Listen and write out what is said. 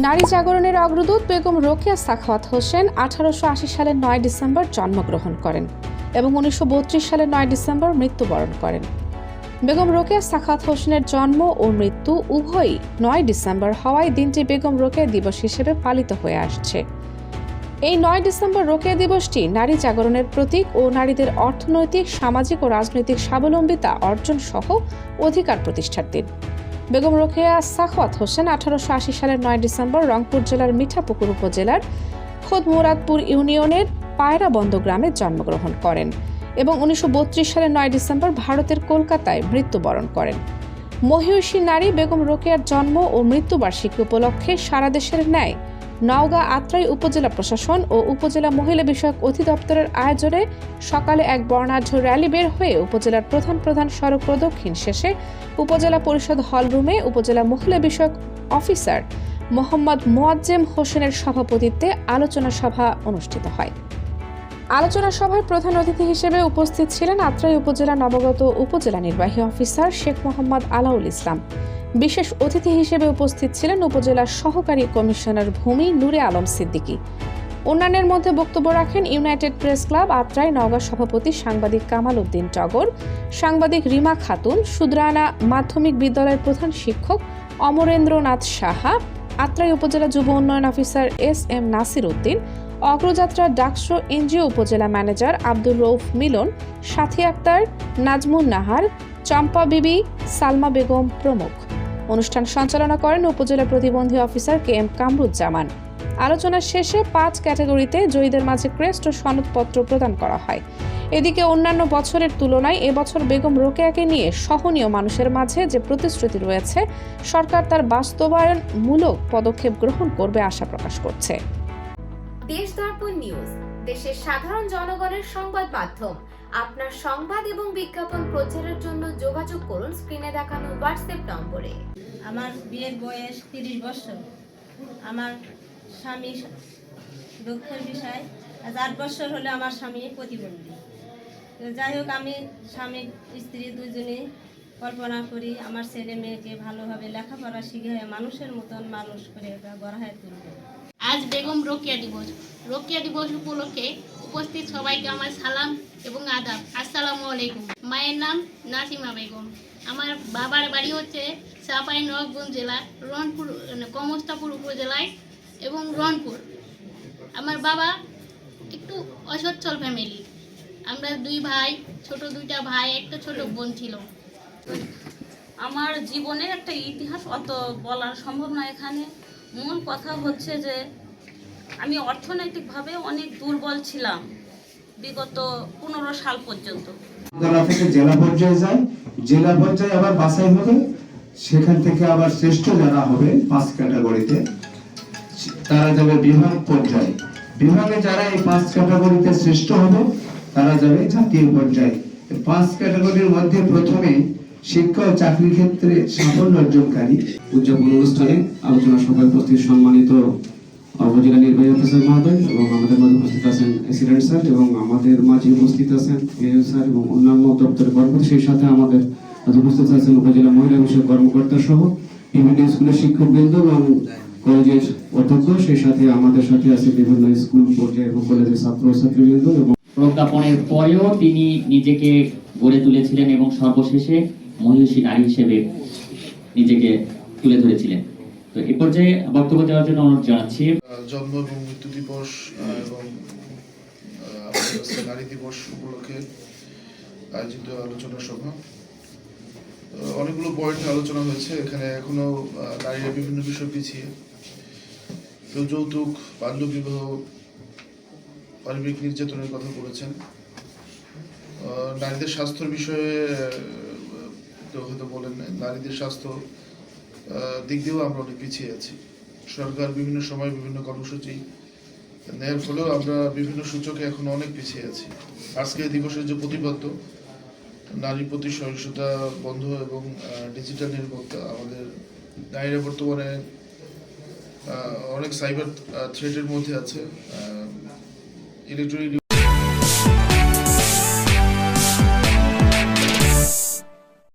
নারী জাগরণের অগ্রদূত বেগম রোকেয়া সাখাওয়াত হোসেন 1880 সালের 9 ডিসেম্বর জন্মগ্রহণ করেন এবং 1932 সালের 9 ডিসেম্বর মৃত্যুবরণ করেন। বেগম রোকেয়া সাখাওয়াত হোসেনের জন্ম ও মৃত্যু উভয়ই 9 ডিসেম্বর হওয়ায় দিনটি বেগম রোকেয়া দিবস হিসেবে পালিত হয়ে আসছে। এই 9 ডিসেম্বর রোকেয়া দিবসটি নারী জাগরণের প্রতীক ও নারীদের অর্থনৈতিক, সামাজিক ও রাজনৈতিক স্বাবলম্বিতা অর্জন সহ অধিকার প্রতিষ্ঠার দিন। বেগম রোকেয়া সাখাওয়াত হোসেন 1880 সালের 9 ডিসেম্বর রংপুর জেলার মিঠাপুকুর উপজেলার খোদ মুরাদপুর ইউনিয়নের পায়রাবন্দ গ্রামে জন্মগ্রহণ করেন এবং 1932 সালের 9 ডিসেম্বর ভারতের কলকাতায় মৃত্যুবরণ করেন। মহিয়সী নারী বেগম রোকেয়ার জন্ম ও মৃত্যুবার্ষিকী উপলক্ষে সারা দেশের ন্যায় নওগাঁ আত্রাই উপজেলা প্রশাসন ও উপজেলা মহিলা বিষয়ক অধিদপ্তরের আয়োজনে সকালে এক বর্ণাঢ্য র্যালি বের হয়ে উপজেলার প্রধান সড়ক প্রদক্ষিণ শেষে উপজেলা পরিষদ হল রুমে উপজেলা মহিলা বিষয়ক অফিসার মোহাম্মদ মোয়াজ্জেম হোসেনের সভাপতিত্বে আলোচনা সভা অনুষ্ঠিত হয়। আলোচনা সভায় প্রধান অতিথি হিসেবে উপস্থিত ছিলেন আত্রাই উপজেলা নবাগত উপজেলা নির্বাহী অফিসার শেখ মোহাম্মদ আলাউল ইসলাম। বিশেষ অতিথি হিসেবে উপস্থিত ছিলেন উপজেলার সহকারী কমিশনার ভূমি নূরে আলম সিদ্দিকী। অন্যান্যের মধ্যে বক্তব্য রাখেন United press club Atrai Naogaon সভাপতি সাংবাদিক কামাল উদ্দিন টগর, সাংবাদিক রিমা খাতুন, শুদ্রানা মাধ্যমিক বিদ্যালয়ের প্রধান শিক্ষক অমরেন্দ্রনাথ সাহা, আত্রাই উপজেলা যুব উন্নয়ন অফিসার এস.এম. নাসির উদ্দিন, অগ্রযাত্রা ডাকসো এনজিও উপজেলা ম্যানেজার আব্দুর রৌফ মিলন, সাথী আক্তার, নাজমুন নাহার, চম্পা বিবি, সালমা বেগম প্রমুখ। অনুষ্ঠান সঞ্চালনা করেন উপজেলা প্রতিবন্ধী অফিসার কে.এম. কামরুজ্জামান। আলোচনা শেষে 5 ক্যাটাগরিতে জয়ীদের মাঝে ক্রেস্ট ও সনদপত্র প্রদান করা হয়। এদিকে অন্যান্য বছরের তুলনায় এবছর বেগম রোকেয়াকে নিয়ে সহনীয় মানুষের মাঝে যে প্রতিশ্রুতি রয়েছে, সরকার তার বাস্তবায়নমূলক পদক্ষেপ গ্রহণ করবে আশা প্রকাশ করছে। দেশ দর্পণ নিউজ, দেশের সাধারণ জনগণের সংবাদ মাধ্যম। আপনার সংবাদ এবং বিজ্ঞাপন প্রচারের জন্য যোগাযোগ করুন স্ক্রিনে দেখানো হোয়াটসঅ্যাপ নম্বরে। আমার বিয়ের বয়স 30 বছর। আমার স্বামী দুঃখের বিষয়, আজ 8 বছর হলে আমার স্বামী প্রতিবন্ধী। তো যাই হোক, আমি স্বামী স্ত্রী দুজনেই কল্পনা করি আমার ছেলে মেয়েকে ভালোভাবে লেখাপড়া শিখে মানুষের মতন মানুষ করে গড়ায় তুলব। আজ বেগম রোকেয়া দিবস। রোকেয়া দিবস উপলক্ষে উপস্থিত সবাইকে আমার সালাম এবং আদাব। আসসালামু আলাইকুম। মায়ের নাম নাসিমা বেগম। আমার বাবার বাড়ি হচ্ছে চাঁপাইনবাবগঞ্জ জেলা, রংপুর কমস্তাপুর উপজেলায় এবং রংপুর। আমার বাবা একটু অসচ্ছল ফ্যামিলি। আমরা 2 ভাই, ছোট 2টা ভাই, একটা ছোট বোন ছিল। আমার জীবনের একটা ইতিহাস অত বলা সম্ভব না এখানে। মূল কথা হচ্ছে যে আমি অর্থনৈতিকভাবে অনেক দুর্বল ছিলাম বিগত 15 সাল পর্যন্ত। জেলা থেকে জেলা পর্যায়ে যায়, জেলা পর্যায়ে আবার বাছাই হবে, সেখান থেকে আবার শ্রেষ্ঠ যারা হবে 5 ক্যাটাগরিতে তারা যাবে বিভাগ পর্যায়ে। বিভাগে যারা এই 5 ক্যাটাগরিতে শ্রেষ্ঠ হবে তারা যাবে জাতীয় পর্যায়ে। 5 ক্যাটাগরির মধ্যে প্রথমে শিক্ষা ও চাকরি ক্ষেত্রে সাফল্য অর্জনকারী। উদযাপন অনুষ্ঠানে আলোচনা সভায় উপস্থিত সম্মানিত উপজেলা নির্বাহী অফিসার মহোদয় এবং আমাদের মাঝে উপস্থিত আছেন এসিডেন্ট স্যার এবং আমাদের মাঝে উপস্থিত আছেন এএও স্যার এবং অন্যান্য দপ্তরের কর্মকর্তা, সেই সাথে আমাদের উপস্থিত আছেন উপজেলা মহিলা বিষয়ক কর্মকর্তা সহ বিভিন্ন স্কুলের শিক্ষকবৃন্দ এবং কলেজের অধ্যক্ষ, সেই সাথে আমাদের সাথে আছে বিভিন্ন স্কুল পর্যায়ে এবং কলেজের ছাত্র ছাত্রীবৃন্দ। এবং প্রজ্ঞাপনের পরেও তিনি নিজেকে গড়ে তুলেছিলেন এবং সর্বশেষে মহিষী নারী হিসেবে নিজেকে তুলে ধরেছিলেন। তো এ পর্যায়ে বক্তব্য দেওয়ার জন্য অনুরোধ জানাচ্ছি। জন্ম এবং মৃত্যু দিবস এবং নারী দিবস উপলক্ষে আয়োজিত আলোচনা সভা, অনেকগুলো পয়েন্টে আলোচনা হয়েছে। এখানে এখনো নারীরা বিভিন্ন বিষয় পিছিয়ে, কেউ যৌতুক, বাল্যবিবাহ, পারিবারিক নির্যাতনের কথা বলেছেন। নারীদের স্বাস্থ্যের বিষয়ে কেউ হয়তো বলেন, নারীদের স্বাস্থ্য দিক দিয়েও আমরা অনেক পিছিয়ে আছি। সরকার বিভিন্ন সময় বিভিন্ন কর্মসূচি নেওয়ার ফলেও আমরা বিভিন্ন সূচকে এখন অনেক পিছিয়ে আছি। আজকে দিবসের যে প্রতিপাদ্য নারীর প্রতি সহিংসতা বন্ধ এবং ডিজিটাল নিরাপত্তা, আমাদের নারীরা বর্তমানে অনেক সাইবার থ্রেটের মধ্যে আছে। ইলেকট্রনিক